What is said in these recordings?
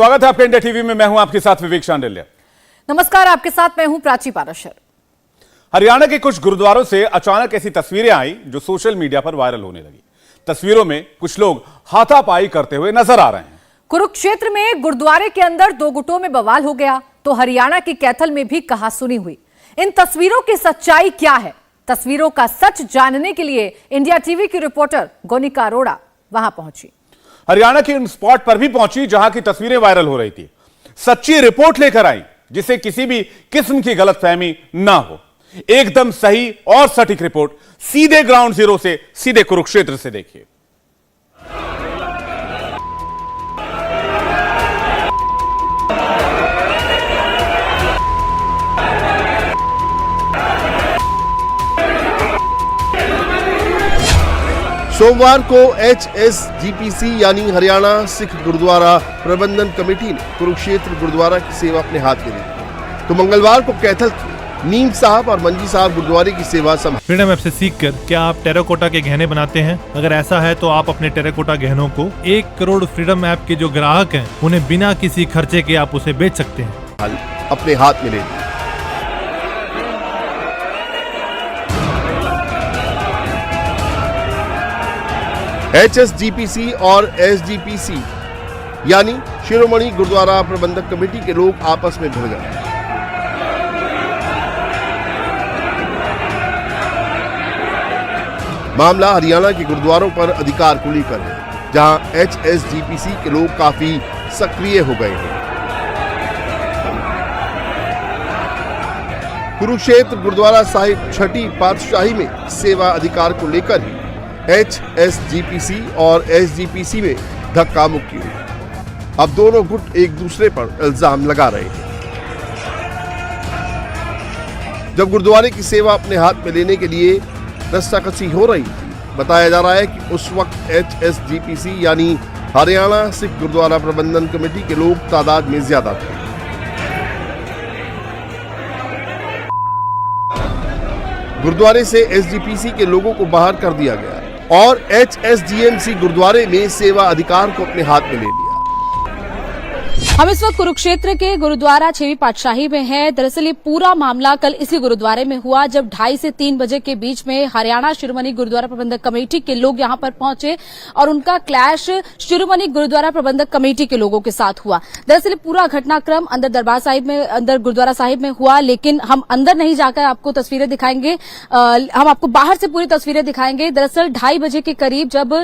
स्वागत है आपका इंडिया टीवी में। मैं हूं आपके साथ विवेक शांडिल्य। नमस्कार, आपके साथ मैं हूं प्राची पाराशर। हरियाणा के कुछ गुरुद्वारों से अचानक ऐसी तस्वीरें आई जो सोशल मीडिया पर वायरल होने लगी। तस्वीरों में कुछ लोग हाथापाई करते हुए नजर आ रहे हैं। कुरुक्षेत्र में गुरुद्वारे के अंदर दो गुटों में बवाल हो गया तो हरियाणा के कैथल में भी कहासुनी हुई। इन तस्वीरों की सच्चाई क्या है? तस्वीरों का सच जानने के लिए इंडिया टीवी की रिपोर्टर गोनिका अरोड़ा वहां पहुंची। हरियाणा के उन स्पॉट पर भी पहुंची जहां की तस्वीरें वायरल हो रही थी। सच्ची रिपोर्ट लेकर आई जिससे किसी भी किस्म की गलतफहमी ना हो। एकदम सही और सटीक रिपोर्ट सीधे ग्राउंड जीरो से, सीधे कुरुक्षेत्र से देखिए। सोमवार को HSGPC यानी हरियाणा सिख गुरुद्वारा प्रबंधन कमेटी ने कुरुक्षेत्र गुरुद्वारा की सेवा अपने हाथ में ली तो मंगलवार को कैथल की नीम साहब और मंजी साहब गुरुद्वारे की सेवा संभाली। फ्रीडम ऐप से सीखकर क्या आप टेराकोटा के गहने बनाते हैं? अगर ऐसा है तो आप अपने टेराकोटा गहनों को 1 करोड़ फ्रीडम ऐप के जो ग्राहक हैं उन्हें बिना किसी खर्चे के आप उसे बेच सकते हैं। अपने हाथ में ले ली। HSGPC और SGPC यानी शिरोमणि गुरुद्वारा प्रबंधक कमेटी के लोग आपस में भिड़ गए। मामला हरियाणा के गुरुद्वारों पर अधिकार को लेकर है, जहां HSGPC के लोग काफी सक्रिय हो गए हैं। कुरुक्षेत्र गुरुद्वारा साहिब छठी पातशाही में सेवा अधिकार को लेकर ही HSGPC और SGPC में धक्का मुक्की हुई। अब दोनों गुट एक दूसरे पर इल्जाम लगा रहे हैं। जब गुरुद्वारे की सेवा अपने हाथ में लेने के लिए रस्साकसी हो रही थी, बताया जा रहा है कि उस वक्त HSGPC यानी हरियाणा सिख गुरुद्वारा प्रबंधन कमेटी के लोग तादाद में ज्यादा थे। गुरुद्वारे से SGPC के लोगों को बाहर कर दिया गया और HSGMC गुरुद्वारे में सेवा अधिकार को अपने हाथ में ले लिया। हम इस वक्त कुरुक्षेत्र के गुरुद्वारा छेवी पातशाही में हैं। दरअसल ये पूरा मामला कल इसी गुरुद्वारे में हुआ जब 2:30 से 3 बजे के बीच में हरियाणा शिरोमणि गुरुद्वारा प्रबंधक कमेटी के लोग यहां पर पहुंचे और उनका क्लैश शिरोमणि गुरुद्वारा प्रबंधक कमेटी के लोगों के साथ हुआ। दरअसल पूरा घटनाक्रम अंदर दरबार साहिब में, अंदर गुरुद्वारा साहिब में हुआ, लेकिन हम अंदर नहीं जाकर आपको तस्वीरें दिखाएंगे। हम आपको बाहर से पूरी तस्वीरें दिखाएंगे। दरअसल 2:30 बजे के करीब जब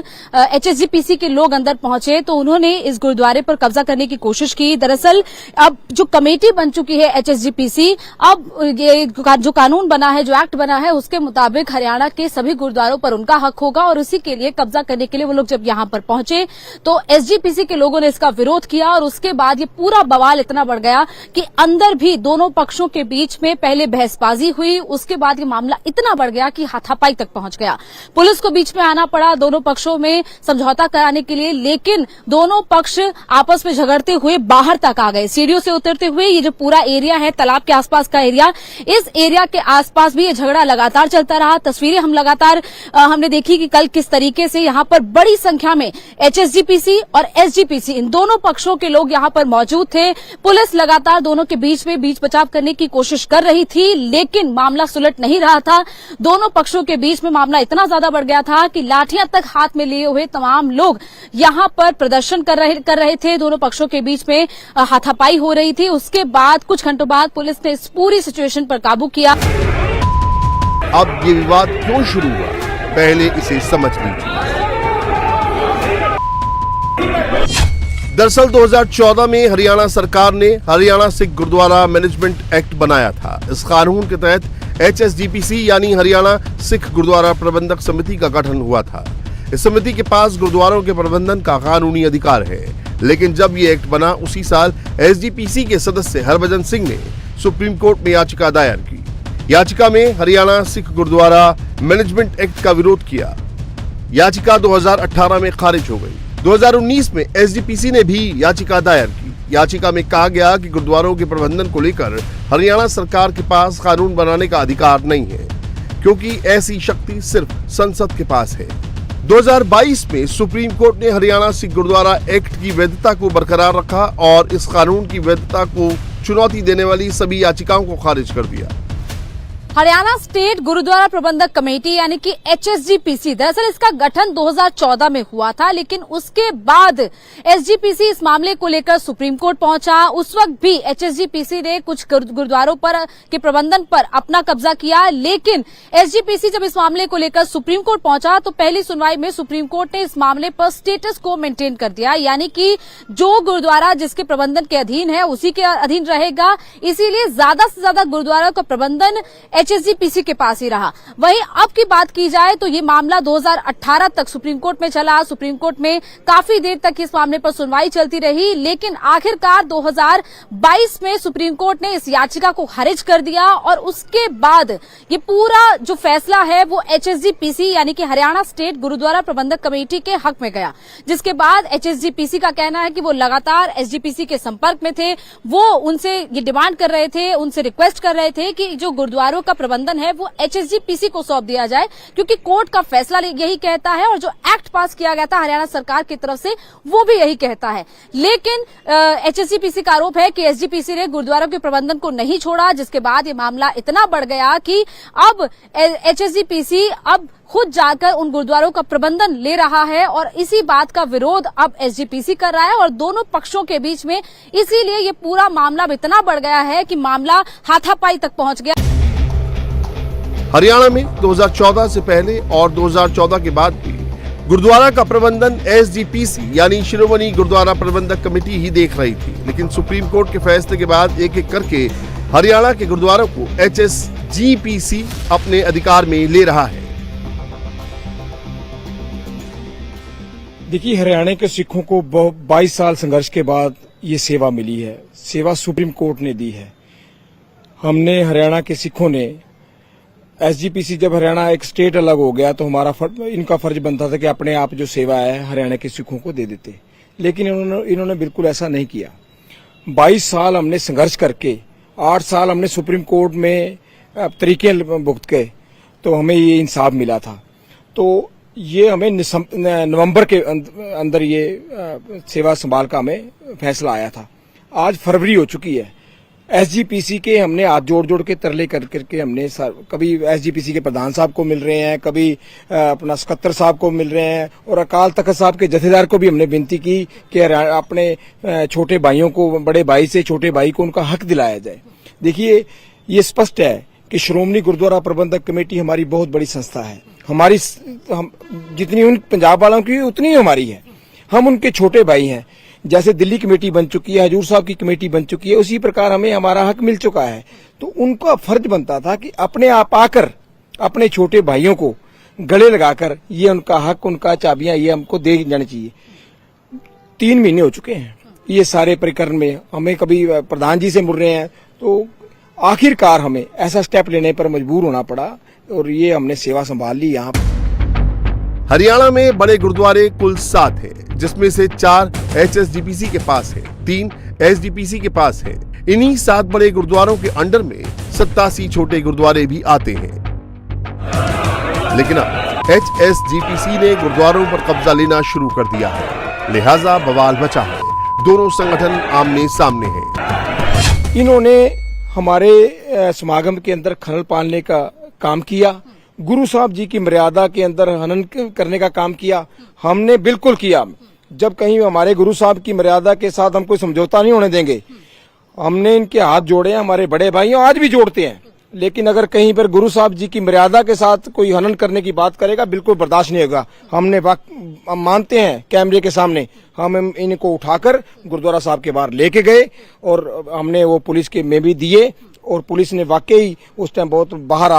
HSGPC के लोग अंदर पहुंचे तो उन्होंने इस गुरुद्वारे पर कब्जा करने की कोशिश की। दरअसल अब जो कमेटी बन चुकी है HSGPC, अब ये जो कानून बना है, जो एक्ट बना है, उसके मुताबिक हरियाणा के सभी गुरुद्वारों पर उनका हक होगा और उसी के लिए कब्जा करने के लिए वो लोग जब यहां पर पहुंचे तो SGPC के लोगों ने इसका विरोध किया और उसके बाद ये पूरा बवाल इतना बढ़ गया कि अंदर भी दोनों पक्षों के बीच में पहले बहसबाजी हुई, उसके बाद ये मामला इतना बढ़ गया कि हाथापाई तक पहुंच गया। पुलिस को बीच में आना पड़ा दोनों पक्षों में समझौता कराने के लिए, लेकिन दोनों पक्ष आपस में झगड़ते हुए बाहर तक आ गए। सीढ़ियों से उतरते हुए ये जो पूरा एरिया है, तालाब के आसपास का एरिया, इस एरिया के आसपास भी ये झगड़ा लगातार चलता रहा। तस्वीरें हम लगातार हमने देखी कि कल किस तरीके से यहाँ पर बड़ी संख्या में HSGPC और SGPC इन दोनों पक्षों के लोग यहाँ पर मौजूद थे। पुलिस लगातार दोनों के बीच में बीच बचाव करने की कोशिश कर रही थी, लेकिन मामला सुलट नहीं रहा था। दोनों पक्षों के बीच में मामला इतना ज्यादा बढ़ गया था कि लाठियां तक हाथ में लिए हुए तमाम लोग यहाँ पर प्रदर्शन कर रहे थे। दोनों पक्षों के बीच में हाथापाई हो रही थी। उसके बाद कुछ घंटों बाद पुलिस ने इस पूरी सिचुएशन पर काबू किया। अब ये विवाद क्यों शुरू हुआ, पहले इसे समझ लीजिए। दरअसल 2014 में हरियाणा सरकार ने हरियाणा सिख गुरुद्वारा मैनेजमेंट एक्ट बनाया था। इस कानून के तहत HSGPC यानी हरियाणा सिख गुरुद्वारा प्रबंधक समिति का गठन हुआ था। इस समिति के पास गुरुद्वारों के प्रबंधन का कानूनी अधिकार है, लेकिन जब ये एक्ट बना उसी साल SGPC के सदस्य हरभजन सिंह ने सुप्रीम कोर्ट में याचिका दायर की। याचिका में हरियाणा सिख गुरुद्वारा मैनेजमेंट एक्ट का विरोध किया। याचिका 2018 में खारिज हो गई। 2019 में SGPC ने भी याचिका दायर की। याचिका में कहा गया कि गुरुद्वारों के प्रबंधन को लेकर हरियाणा सरकार के पास कानून बनाने का अधिकार नहीं है, क्योंकि ऐसी शक्ति सिर्फ संसद के पास है। 2022 में सुप्रीम कोर्ट ने हरियाणा सिख गुरुद्वारा एक्ट की वैधता को बरकरार रखा और इस कानून की वैधता को चुनौती देने वाली सभी याचिकाओं को खारिज कर दिया। हरियाणा स्टेट गुरुद्वारा प्रबंधक कमेटी यानी कि HSGPC, दरअसल इसका गठन 2014 में हुआ था, लेकिन उसके बाद SGPC इस मामले को लेकर सुप्रीम कोर्ट पहुंचा। उस वक्त भी HSGPC ने कुछ गुरुद्वारों पर के प्रबंधन पर अपना कब्जा किया, लेकिन SGPC जब इस मामले को लेकर सुप्रीम कोर्ट पहुंचा तो पहली सुनवाई में सुप्रीम कोर्ट ने इस मामले पर स्टेटस को मेंटेन कर दिया, यानी कि जो गुरुद्वारा जिसके प्रबंधन के अधीन है उसी के अधीन रहेगा। इसीलिए ज्यादा से ज्यादा गुरुद्वारों का प्रबंधन HSGPC के पास ही रहा। वहीं अब की बात की जाए तो ये मामला 2018 तक सुप्रीम कोर्ट में चला। सुप्रीम कोर्ट में काफी देर तक इस मामले पर सुनवाई चलती रही, लेकिन आखिरकार 2022 में सुप्रीम कोर्ट ने इस याचिका को खारिज कर दिया और उसके बाद ये पूरा जो फैसला है वो HSGPC यानी कि हरियाणा स्टेट गुरुद्वारा प्रबंधक कमेटी के हक में गया, जिसके बाद HSGPC का कहना है कि वो लगातार SGPC के संपर्क में थे। वो उनसे ये डिमांड कर रहे थे, उनसे रिक्वेस्ट कर रहे थे कि जो गुरुद्वारों का प्रबंधन है वो HSGPC को सौंप दिया जाए, क्योंकि कोर्ट का फैसला यही कहता है और जो एक्ट पास किया गया था हरियाणा सरकार की तरफ से वो भी यही कहता है। लेकिन HSGPC का आरोप है कि SGPC ने गुरुद्वारों के प्रबंधन को नहीं छोड़ा, जिसके बाद ये मामला इतना बढ़ गया कि अब HSGPC अब खुद जाकर उन गुरुद्वारों का प्रबंधन ले रहा है और इसी बात का विरोध अब SGPC कर रहा है और दोनों पक्षों के बीच में इसीलिए ये पूरा मामला इतना बढ़ गया है कि मामला हाथापाई तक पहुंच गया। हरियाणा में 2014 से पहले और 2014 के बाद भी गुरुद्वारा का प्रबंधन SGPC यानी शिरोमणि गुरुद्वारा प्रबंधक कमेटी ही देख रही थी, लेकिन सुप्रीम कोर्ट के फैसले के बाद एक एक करके हरियाणा के गुरुद्वारों को HSGPC अपने अधिकार में ले रहा है। देखिए, हरियाणा के सिखों को 22 साल संघर्ष के बाद ये सेवा मिली है। सेवा सुप्रीम कोर्ट ने दी है। हमने हरियाणा के सिखों ने SGPC जब हरियाणा एक स्टेट अलग हो गया तो इनका फर्ज बनता था कि अपने आप जो सेवा है हरियाणा के सिखों को दे देते, लेकिन इन्होंने बिल्कुल ऐसा नहीं किया। 22 साल हमने संघर्ष करके 8 साल हमने सुप्रीम कोर्ट में तरीके भुगत के तो हमें ये इंसाफ मिला था। तो ये हमें नवंबर के अंदर ये सेवा संभाल का हमें फैसला आया था। आज फरवरी हो चुकी है। SGPC के हमने हाथ जोड़ जोड़ के तरले करके हमने कभी SGPC के प्रधान साहब को मिल रहे हैं, कभी अपना सकत्तर साहब को मिल रहे हैं और अकाल तख्त साहब के जथेदार को भी हमने विनती की कि अपने छोटे भाइयों को बड़े भाई से छोटे भाई को उनका हक दिलाया जाए। देखिए, ये स्पष्ट है कि श्रोमणी गुरुद्वारा प्रबंधक कमेटी हमारी बहुत बड़ी संस्था है। हम जितनी उन पंजाब वालों की उतनी हमारी है। हम उनके छोटे भाई हैं। जैसे दिल्ली कमेटी बन चुकी है, हजूर साहब की कमेटी बन चुकी है, उसी प्रकार हमें हमारा हक मिल चुका है। तो उनका फर्ज बनता था कि अपने आप आकर अपने छोटे भाइयों को गले लगाकर ये उनका हक, उनका चाबियां ये हमको दे जानी चाहिए। 3 महीने हो चुके हैं ये सारे प्रकरण में। हमें कभी प्रधान जी से मुड़ रहे हैं, तो आखिरकार हमें ऐसा स्टेप लेने पर मजबूर होना पड़ा और ये हमने सेवा संभाल ली। यहाँ हरियाणा में बड़े गुरुद्वारे कुल 7 है, जिसमें से 4 HSGPC के पास है, 3 SGPC के पास है। इन्हीं 7 बड़े गुरुद्वारों के अंडर में 87 छोटे गुरुद्वारे भी आते हैं। लेकिन अब HSGPC ने गुरुद्वारों पर कब्जा लेना शुरू कर दिया है, लिहाजा बवाल मचा है। दोनों संगठन आमने सामने हैं। इन्होंने हमारे समागम के अंदर खलल पालने का काम किया, गुरु साहब जी की मर्यादा के अंदर हनन करने का काम किया। हमने बिल्कुल किया। जब कहीं हमारे गुरु साहब की मर्यादा के साथ हम कोई समझौता नहीं होने देंगे। हमने इनके हाथ जोड़े हैं, हमारे बड़े भाई आज भी जोड़ते हैं, लेकिन अगर कहीं पर गुरु साहब जी की मर्यादा के साथ कोई हनन करने की बात करेगा, बिल्कुल बर्दाश्त नहीं होगा। हम मानते हैं कैमरे के सामने, हम इनको उठाकर गुरुद्वारा साहब के बाहर लेके गए और हमने वो पुलिस के में भी दिए और पुलिस ने वाकई उस टाइम बहुत बाहर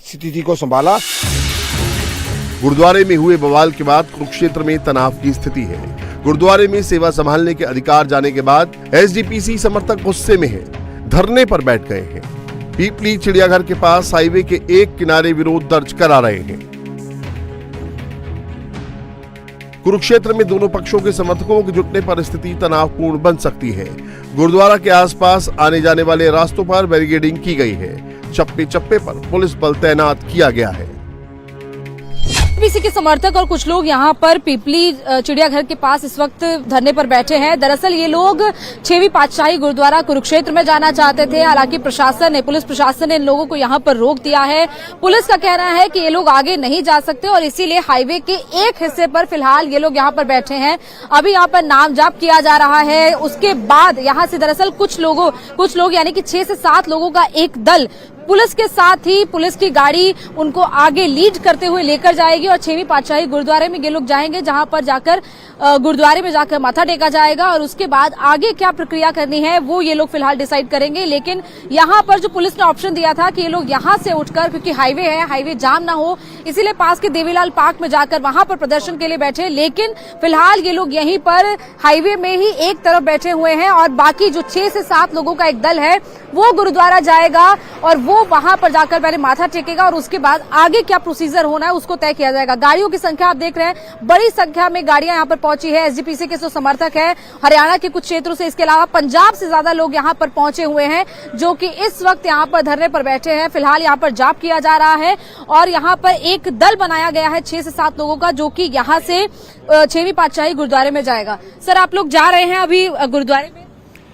स्थिति को संभाला। गुरुद्वारे में हुए बवाल के बाद कुरुक्षेत्र में तनाव की स्थिति है। गुरुद्वारे में सेवा संभालने के अधिकार जाने के बाद SGPC समर्थक गुस्से में है, धरने पर बैठ गए हैं। पीपली चिड़ियाघर के पास हाईवे के एक किनारे विरोध दर्ज करा रहे हैं। कुरुक्षेत्र में दोनों पक्षों के समर्थकों के जुटने पर स्थिति तनावपूर्ण बन सकती है। गुरुद्वारा के आसपास आने जाने वाले रास्तों पर बैरिकेडिंग की गई है। चप्पे चप्पे पर पुलिस बल तैनात किया गया है। एसजीपीसी के समर्थक और कुछ लोग यहाँ पर पीपली चिड़ियाघर के पास इस वक्त धरने पर बैठे हैं। दरअसल ये लोग 6वीं पातशाही गुरुद्वारा कुरुक्षेत्र में जाना चाहते थे। हालांकि पुलिस प्रशासन ने इन लोगों को यहाँ पर रोक दिया है। पुलिस का कहना है कि ये लोग आगे नहीं जा सकते और इसीलिए हाईवे के एक हिस्से पर फिलहाल ये लोग यहाँ पर बैठे हैं। अभी यहाँ पर नाम जाप किया जा रहा है। उसके बाद यहाँ से दरअसल कुछ लोग यानी कि 6 से 7 लोगों का एक दल पुलिस के साथ ही पुलिस की गाड़ी उनको आगे लीड करते हुए लेकर जाएगी और 6वीं पातशाही गुरुद्वारे में ये लोग जाएंगे, जहां पर जाकर गुरुद्वारे में जाकर माथा टेका जाएगा और उसके बाद आगे क्या प्रक्रिया करनी है वो ये लोग फिलहाल डिसाइड करेंगे। लेकिन यहां पर जो पुलिस ने ऑप्शन दिया था कि ये लोग यहां से उठकर, क्योंकि हाईवे है, हाईवे जाम ना हो, इसीलिए पास के देवीलाल पार्क में जाकर वहां पर प्रदर्शन के लिए बैठे। लेकिन फिलहाल ये लोग यहीं पर हाईवे में ही एक तरफ बैठे हुए हैं और बाकी जो 6 से 7 लोगों का एक दल है वो गुरुद्वारा जाएगा और वो वहां पर जाकर पहले माथा टेकेगा और उसके बाद आगे क्या प्रोसीजर होना है उसको तय किया जाएगा। गाड़ियों की संख्या आप देख रहे हैं, बड़ी संख्या में गाड़ियां यहां पर पहुंची है। एसजीपीसी के जो समर्थक है हरियाणा के कुछ क्षेत्रों से, इसके अलावा पंजाब से ज्यादा लोग यहां पर पहुंचे हुए हैं जो कि इस वक्त यहां पर धरने पर बैठे हैं। फिलहाल यहां पर जाप किया जा रहा है और यहां पर एक दल बनाया गया है 6 से 7 लोगों का, जो कि यहां से 6वीं पातशाही गुरुद्वारे में जाएगा। सर, आप लोग जा रहे हैं अभी गुरुद्वारे में,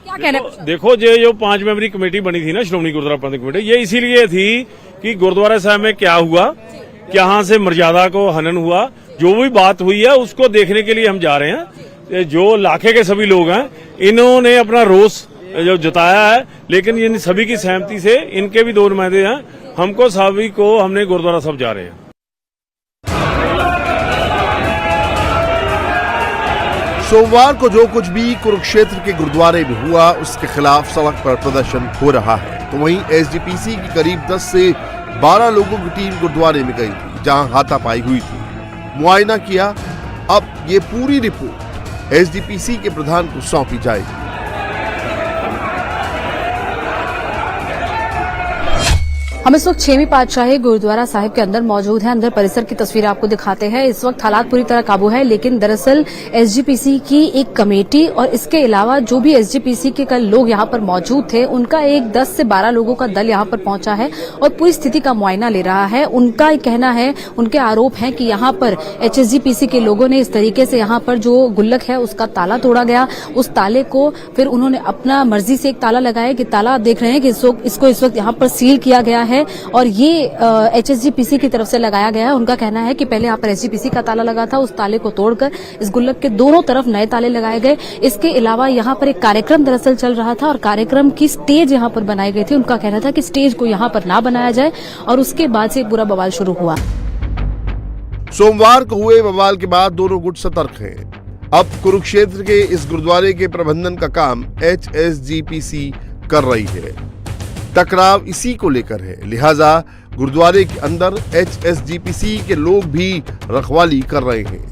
क्या कहना है? देखो, जो 5 मेंबरी कमेटी बनी थी ना, श्रोमणी गुरुद्वारा प्रबंधक कमेटी, ये इसीलिए थी कि गुरुद्वारा साहब में क्या हुआ, यहाँ से मर्यादा को हनन हुआ, जो भी बात हुई है उसको देखने के लिए हम जा रहे हैं। जो इलाके के सभी लोग हैं इन्होंने अपना रोष जो जताया है, लेकिन इन सभी की सहमति से इनके भी 2 नुमाइंदे हैं, हमको सभी को हमने गुरुद्वारा साहब जा रहे हैं। सोमवार को जो कुछ भी कुरुक्षेत्र के गुरुद्वारे में हुआ उसके खिलाफ सड़क पर प्रदर्शन हो रहा है, तो वहीं एसजीपीसी की करीब 10 से 12 लोगों की टीम गुरुद्वारे में गई थी जहां हाथापाई हुई थी। मुआयना किया। अब ये पूरी रिपोर्ट एसजीपीसी के प्रधान को सौंपी जाएगी। हम इस वक्त 6वीं पातशाही गुरुद्वारा साहिब के अंदर मौजूद हैं। अंदर परिसर की तस्वीरें आपको दिखाते हैं। इस वक्त हालात पूरी तरह काबू है, लेकिन दरअसल एसजीपीसी की एक कमेटी और इसके अलावा जो भी एसजीपीसी के कल लोग यहां पर मौजूद थे उनका एक 10 से 12 लोगों का दल यहां पर पहुंचा है और पूरी स्थिति का मुआयना ले रहा है। उनका कहना है, उनके आरोप है कि यहां पर एचएसजीपीसी के लोगों ने इस तरीके से यहां पर जो गुल्लक है उसका ताला तोड़ा गया। उस ताले को फिर उन्होंने अपना मर्जी से एक ताला लगाया कि ताला आप देख रहे हैं कि इसको इस वक्त यहां पर सील किया गया है और ये एचएसजीपीसी की तरफ से लगाया गया है। उनका कहना है कि पहले यहाँ पर एसजीपीसी का ताला लगा था, उस ताले को तोड़कर इस गुल्लक के दोनों तरफ नए ताले लगाए गए। इसके अलावा यहाँ पर एक कार्यक्रम दरअसल चल रहा था और कार्यक्रम की स्टेज यहाँ पर बनाई गई थी। उनका कहना था कि स्टेज को यहाँ पर ना बनाया जाए और उसके बाद से पूरा बवाल शुरू हुआ। सोमवार को हुए बवाल के बाद दोनों गुट सतर्क हैं। अब कुरुक्षेत्र के इस गुरुद्वारे के प्रबंधन का काम एचएसजीपीसी कर रही है। टकराव इसी को लेकर है, लिहाजा गुरुद्वारे के अंदर एचएसजीपीसी के लोग भी रखवाली कर रहे हैं।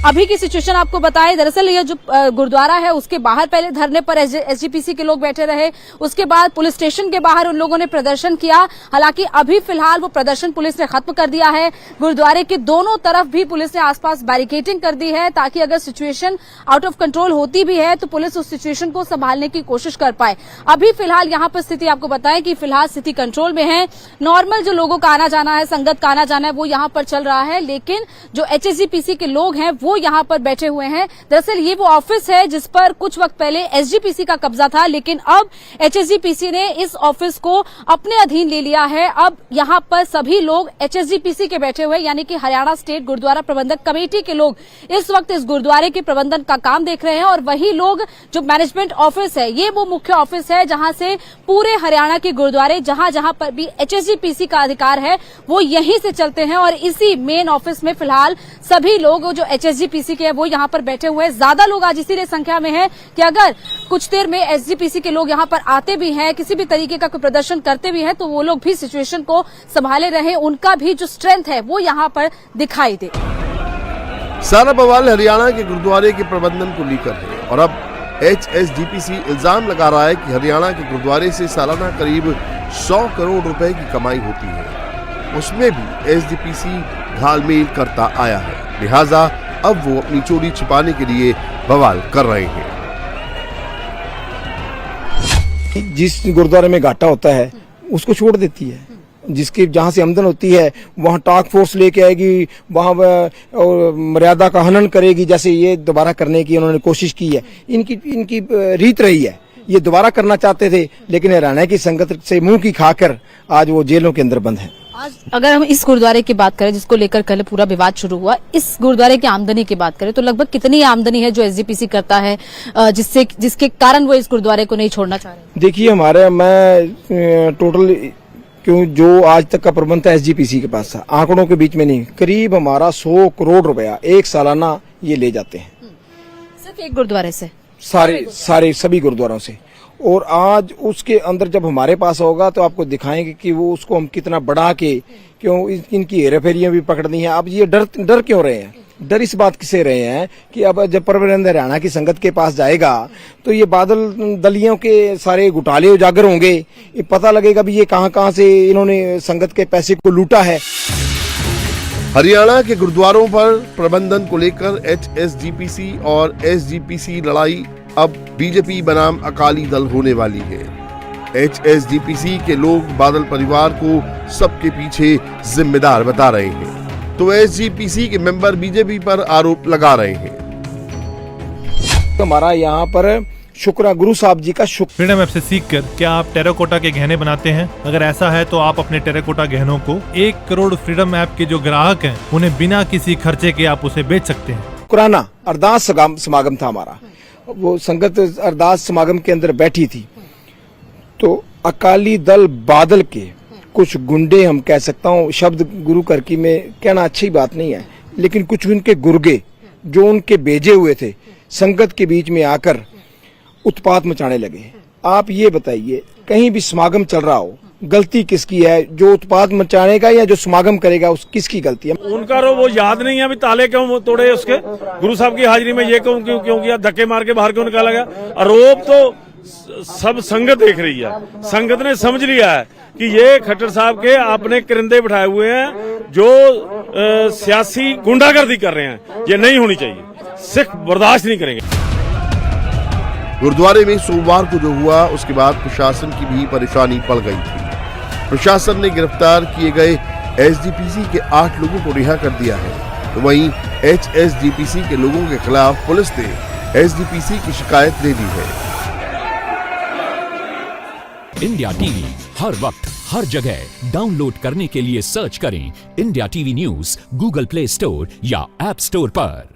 अभी की सिचुएशन आपको बताएं, दरअसल ये जो गुरुद्वारा है उसके बाहर पहले धरने पर एसजीपीसी के लोग बैठे रहे, उसके बाद पुलिस स्टेशन के बाहर उन लोगों ने प्रदर्शन किया। हालांकि अभी फिलहाल वो प्रदर्शन पुलिस ने खत्म कर दिया है। गुरुद्वारे के दोनों तरफ भी पुलिस ने आसपास बैरिकेडिंग कर दी है ताकि अगर सिचुएशन आउट ऑफ कंट्रोल होती भी है तो पुलिस उस सिचुएशन को संभालने की कोशिश कर पाए। अभी फिलहाल यहाँ पर स्थिति आपको बताएं कि फिलहाल स्थिति कंट्रोल में है। नॉर्मल जो लोगों का आना जाना है, संगत का आना जाना है, वो यहाँ पर चल रहा है, लेकिन जो एचएसजीपीसी के लोग हैं वो यहाँ पर बैठे हुए हैं। दरअसल ये वो ऑफिस है जिस पर कुछ वक्त पहले एसजीपीसी का कब्जा था, लेकिन अब एचएसजीपीसी ने इस ऑफिस को अपने अधीन ले लिया है। अब यहाँ पर सभी लोग एचएसजीपीसी के बैठे हुए, यानी कि हरियाणा स्टेट गुरुद्वारा प्रबंधक कमेटी के लोग इस वक्त इस गुरुद्वारे के प्रबंधन का काम देख रहे हैं और वही लोग जो मैनेजमेंट ऑफिस है, ये वो मुख्य ऑफिस है जहां से पूरे हरियाणा के गुरुद्वारे जहां जहां पर भी एचएसजीपीसी का अधिकार है वो यहीं से चलते हैं और इसी मेन ऑफिस में फिलहाल सभी लोग जो एचएसजीपीसी के वो यहाँ पर बैठे हुए हैं। ज्यादा लोग आज इसीलिए संख्या में हैं कि अगर कुछ देर में एसजीपीसी के लोग यहाँ पर आते भी हैं, किसी भी तरीके का कोई प्रदर्शन करते भी हैं, तो वो लोग भी सिचुएशन को संभाले रहे, उनका भी जो स्ट्रेंथ है वो यहाँ पर दिखाई दे। सारा बवाल हरियाणा के गुरुद्वारे के प्रबंधन को लेकर है और अब एचएसजीपीसी इल्जाम लगा रहा है कि हरियाणा के गुरुद्वारे से सालाना करीब 100 करोड़ रुपए की कमाई होती है, उसमें भी एसजीपीसी घालमेल करता आया है, लिहाजा अब वो अपनी चोरी छिपाने के लिए बवाल कर रहे हैं। जिस गुरुद्वारे में घाटा होता है उसको छोड़ देती है, जिसकी जहां से आमदन होती है वहां टास्क फोर्स लेके आएगी, वहां और मर्यादा का हनन करेगी। जैसे ये दोबारा करने की उन्होंने कोशिश की है, इनकी रीत रही है, ये दोबारा करना चाहते थे, लेकिन हरियाणा की संगत से मुंह की खाकर आज वो जेलों के अंदर बंद है। आज अगर हम इस गुरुद्वारे की बात करें जिसको लेकर कल पूरा विवाद शुरू हुआ, इस गुरुद्वारे की आमदनी की बात करें तो लगभग कितनी आमदनी है जो एसजीपीसी करता है जिसके कारण वो इस गुरुद्वारे को नहीं छोड़ना चाह रहे? देखिए मैं टोटल क्यों जो आज तक का प्रबंध था एसजीपीसी के पास था, आंकड़ों के बीच में नहीं, करीब हमारा 100 करोड़ रुपया एक सालाना ये ले जाते हैं सिर्फ एक गुरुद्वारे से, सारे सभी गुरुद्वारों से। और आज उसके अंदर जब हमारे पास होगा तो आपको दिखाएंगे कि वो उसको हम कितना बढ़ा के क्यों इनकी हेराफेरियां भी पकड़नी है। अब ये डर क्यों रहे हैं? डर इस बात से रहे हैं कि अब जब प्रबंध हरियाणा की संगत के पास जाएगा तो ये बादल दलियों के सारे घोटाले उजागर होंगे, ये पता लगेगा भी ये कहां से इन्होंने संगत के पैसे को लूटा है। हरियाणा के गुरुद्वारों पर प्रबंधन को लेकर एचएसजीपीसी और एसजीपीसी लड़ाई अब बीजेपी बनाम अकाली दल होने वाली है। एचएसजीपीसी के लोग बादल परिवार को सबके पीछे जिम्मेदार बता रहे हैं, तो एसजीपीसी के मेंबर बीजेपी पर आरोप लगा रहे हैं। हमारा यहाँ पर शुक्र गुरु साहब जी का शुक्र। फ्रीडम ऐप से सीखकर क्या आप टेराकोटा के गहने बनाते हैं? अगर ऐसा है तो आप अपने टेराकोटा गहनों को 1 करोड़ फ्रीडम ऐप के जो ग्राहक हैं उन्हें बिना किसी खर्चे के आप उसे बेच सकते हैं। शुक्राना अरदास समागम था हमारा, वो संगत अरदास समागम के अंदर बैठी थी, तो अकाली दल बादल के कुछ गुंडे, हम कह सकता हूँ शब्द गुरु कर की में कहना अच्छी बात नहीं है, लेकिन कुछ उनके गुर्गे जो उनके भेजे हुए थे संगत के बीच में आकर उत्पात मचाने लगे। आप ये बताइए कहीं भी समागम चल रहा हो, गलती किसकी है? जो उत्पात मचाने का या जो समागम करेगा उस किसकी गलती है? उनका वो याद नहीं है अभी ताले क्यों तोड़े उसके, गुरु साहब की हाजिरी में ये क्यों किया, धक्के मार के बाहर क्यों निकाला गया? आरोप तो सब संगत देख रही है, संगत ने समझ लिया है कि ये खट्टर साहब के आपने करिंदे बिठाए हुए हैं जो सियासी गुंडागर्दी कर रहे हैं, ये नहीं होनी चाहिए, सिख बर्दाश्त नहीं करेंगे। गुरुद्वारे में सोमवार को जो हुआ उसके बाद प्रशासन की भी परेशानी पड़ गई थी। प्रशासन ने गिरफ्तार किए गए एसजीपीसी के 8 लोगों को रिहा कर दिया है, तो वहीं एचएसजीपीसी के लोगों के खिलाफ पुलिस ने एसजीपीसी की शिकायत दे दी है। इंडिया टीवी हर वक्त हर जगह डाउनलोड करने के लिए सर्च करें India TV news Google play store या ऐप स्टोर पर।